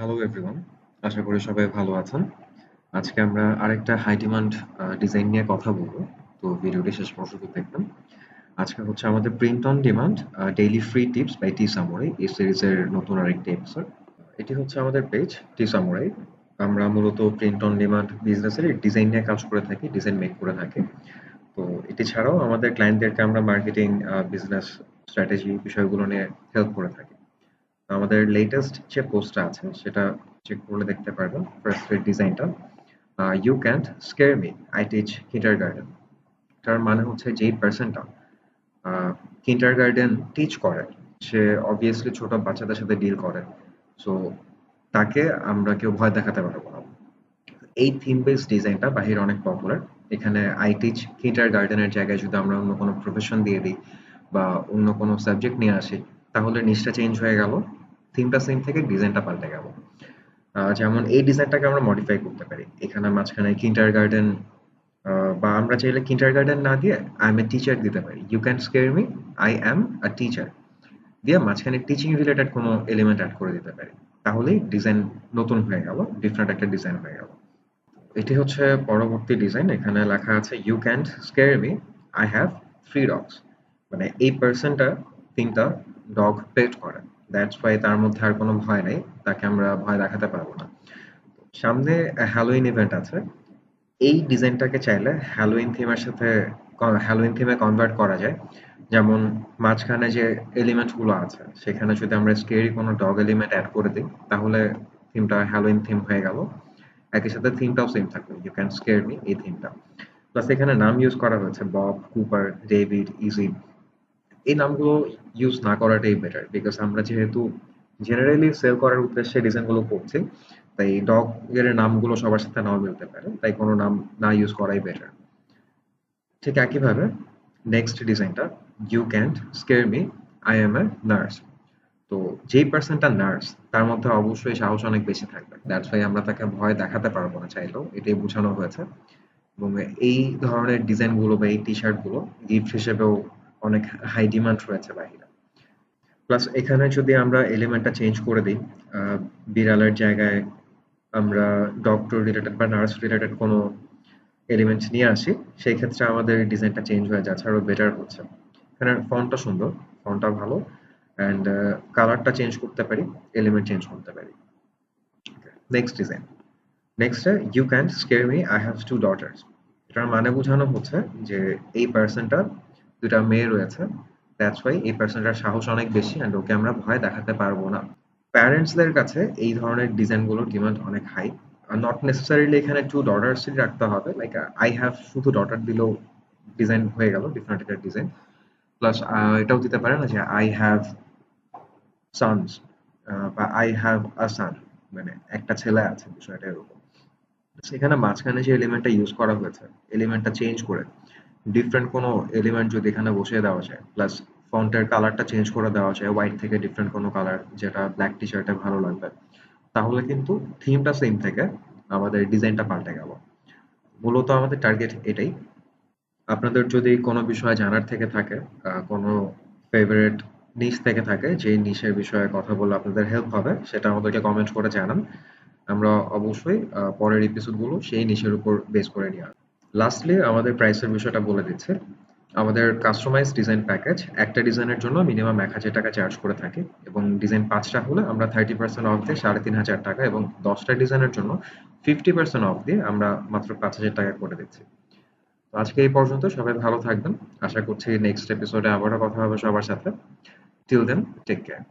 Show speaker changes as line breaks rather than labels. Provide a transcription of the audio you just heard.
Hello everyone, আশা করি সবাই ভালো আছেন। আজকে আমরা আরেকটা হাই ডিমান্ড ডিজাইন নিয়ে কথা বলবো। তো ভিডিওটি শেষ পর্যন্ত দেখবেন। আজকে হচ্ছে আমাদের print on demand daily free tips by T Samurai এই সিরিজের নতুন আরেকটি এপিসোড। এটি হচ্ছে আমাদের পেজ টি সামুরাই। আমরা মূলত প্রিন্ট অন ডিমান্ড বিজনেসের ডিজাইন নিয়ে কাজ করে থাকি, ডিজাইন মেক করে থাকি। তো এটি ছাড়াও আমাদের ক্লায়েন্টদেরকে আমরা মার্কেটিং, বিজনেস স্ট্র্যাটেজি বিষয়গুলো নিয়ে হেল্প করে থাকি। আমাদের লেটেস্ট যে পোস্টটা আছে সেটা চেক করলে দেখতে পারবেন। ফার্স্ট এর ডিজাইনটা, you can't scare me, I teach kindergarten. তার মানে হচ্ছে যেই পার্সনটা কিন্ডারগার্টেন টিচ করে, সে অবভিয়াসলি ছোট বাচ্চাদের সাথে ডিল করে। সো তাকে আমরা কেউ ভয় দেখাতে পারবো না। এই থিম বেসড ডিজাইনটা বাহিরে অনেক পপুলার। এখানে আই টিচ কিন্ডারগার্টেনের জায়গায় যদি আমরা অন্য কোনো প্রফেশন দিয়ে দিই বা অন্য কোনো সাবজেক্ট নিয়ে আসি, তাহলে নিচটা চেঞ্জ হয়ে গেল, থিমটা সেম থেকে ডিজাইনটা পাল্টে গেল। যেমন এই ডিজাইনটাকে আমরা মডিফাই করতে পারি। এখানে মাঝখানে কিন্ডারগার্টেন, বা আমরা চাইলে কিন্ডারগার্টেন না দিয়ে আই এম এ টিচার দিতে পারি। You can scare me, I am a teacher দিয়ে মাঝখানে টিচিং রিলেটেড কোনো এলিমেন্ট অ্যাড করে দিতে পারি। তাহলেই ডিজাইন নতুন হয়ে গেল, ডিফারেন্ট একটা ডিজাইন হয়ে গেল। এটি হচ্ছে পরবর্তী ডিজাইন। এখানে লেখা আছে you can't scare me, I have 3 dogs. মানে এই পার্সনটা ৩টা ডগ পেট করে, দ্যাটস ওয়াই তার মধ্যে আর কোনো ভয় নেই, তাকে আমরা ভয় দেখাতে পারবো না। সামনে হ্যালোইন ইভেন্ট আছে। এই ডিজাইনটাকে চাইলে হ্যালোইন থিমের সাথে হ্যালোইন থিমে কনভার্ট করা যায়। যেমন মাঝখানে যে এলিমেন্ট গুলো আছে সেখানে যদি আমরা স্কেরি কোনো ডগ এলিমেন্ট অ্যাড করে দিই, তাহলে থিমটা হ্যালোইন থিম হয়ে গেল। একই সাথে থিমটাও সেম থাকবে, ইউ ক্যান স্কেয়ার মি এই থিমটা। প্লাস এখানে নাম ইউজ করা হয়েছে বব, কুপার, ডেভিড, ইজি। এই নামগুলো ইউজ না করাটাই বেটার, বিকজ আমরা যেহেতু জেনারেলি সেল করার উদ্দেশ্যে ডিজাইনগুলো করছি, তাই ডগ এর নামগুলো সবার সাথে নাও মিলতে পারে, তাই কোনো নাম না ইউজ করাই বেটার। ঠিক একইভাবে নেক্সট ডিজাইনটা, you can't scare me, I am a nurse. তো যেই পার্সনটা নার্স তার মধ্যে অবশ্যই সাহস অনেক বেশি থাকবে, দ্যাটস ওয়াই আমরা তাকে ভয় দেখাতে পারবো না চাইলেও, এটাই বোঝানো হয়েছে। এবং এই ধরনের ডিজাইনগুলো বা এই টি শার্টগুলো গিফট হিসেবেও অনেক হাই ডিমান্ড রয়েছে বাইরে। প্লাস এখানে যদি আমরা এলিমেন্টটা চেঞ্জ করে দিই, বিড়ালের জায়গায় আমরা ডক্টর রিলেটেড বা নার্স রিলেটেড কোনো এলিমেন্টস নিয়ে আসি, সেই ক্ষেত্রে আমাদের ডিজাইনটা চেঞ্জ হয়ে যাচ্ছে, আরো বেটার হচ্ছে। এখানে ফন্টটা সুন্দর, ফন্টটা ভালো, অ্যান্ড কালারটা চেঞ্জ করতে পারি, এলিমেন্ট চেঞ্জ করতে পারি। Next design, next you can scare me, I have 2 daughters. এটার মানে বোঝানো হচ্ছে যে এই পার্সনটা দুটা মেয়ে রয়েছে, দ্যাটস ওয়াই এই পার্সনটার সাহস অনেক বেশি অ্যান্ড ওকে আমরা ভয় দেখাতে পারবো না। প্যারেন্টসদের কাছে এই ধরনের ডিজাইনগুলোর ডিমান্ড অনেক হাই। নট নেসেসারিলি এখানে 2 ডটার্সই রাখতে হবে, লাইক আই হ্যাভ শুধু ডটার দিলেও ডিজাইন হয়ে গেল, ডিফারেন্ট একটা ডিজাইন। প্লাস এটাও দিতে পারে না যে আই হ্যাভ সন্স, বা আই হ্যাভ আ সান, মানে একটা ছেলে আছে, বিষয়টা এরকম। সেখানে মাঝখানে যে এলিমেন্টটা ইউজ করা হয়েছে, এলিমেন্টটা চেঞ্জ করে ডিফারেন্ট কোনো এলিমেন্ট যদি এখানে বসিয়ে দেওয়া যায়, প্লাস ফন্টের কালারটা চেঞ্জ করে দেওয়া যায় হোয়াইট থেকে ডিফারেন্ট কোনো কালার যেটা ব্ল্যাক টি শার্টে ভালো লাগবে, তাহলে কিন্তু থিমটা সেম থেকে আমাদের ডিজাইনটা পাল্টে গেল। মূলত আমাদের টার্গেট এটাই। আপনাদের যদি কোনো বিষয় জানার থেকে থাকে, কোনো ফেভারিট নিশ থেকে থাকে, যে নিশের বিষয়ে কথা বললে আপনাদের হেল্প হবে, সেটা আমাদেরকে কমেন্ট করে জানান। আমরা অবশ্যই পরের এপিসোডগুলো সেই নিশের উপর বেস করে নিয়ে আসবো। লাস্টলি আমাদের প্রাইসের বিষয়টা বলে দিচ্ছে। আমাদের কাস্টমাইজ ডিজাইন প্যাকেজ একটা ডিজাইনের জন্য মিনিমাম ১,০০০ টাকা চার্জ করে থাকি, এবং ডিজাইন ৫টা হলে আমরা 30% অফ দিয়ে ৩,৫০০ টাকা, এবং ১০টা ডিজাইনের জন্য 50% অফ দিয়ে আমরা মাত্র ৫,০০০ টাকা করে দিচ্ছি। তো আজকে এই পর্যন্ত, সবাই ভালো থাকবেন। আশা করছি নেক্সট এপিসোডে আবারও কথা হবে সবার সাথে। Till then, take care.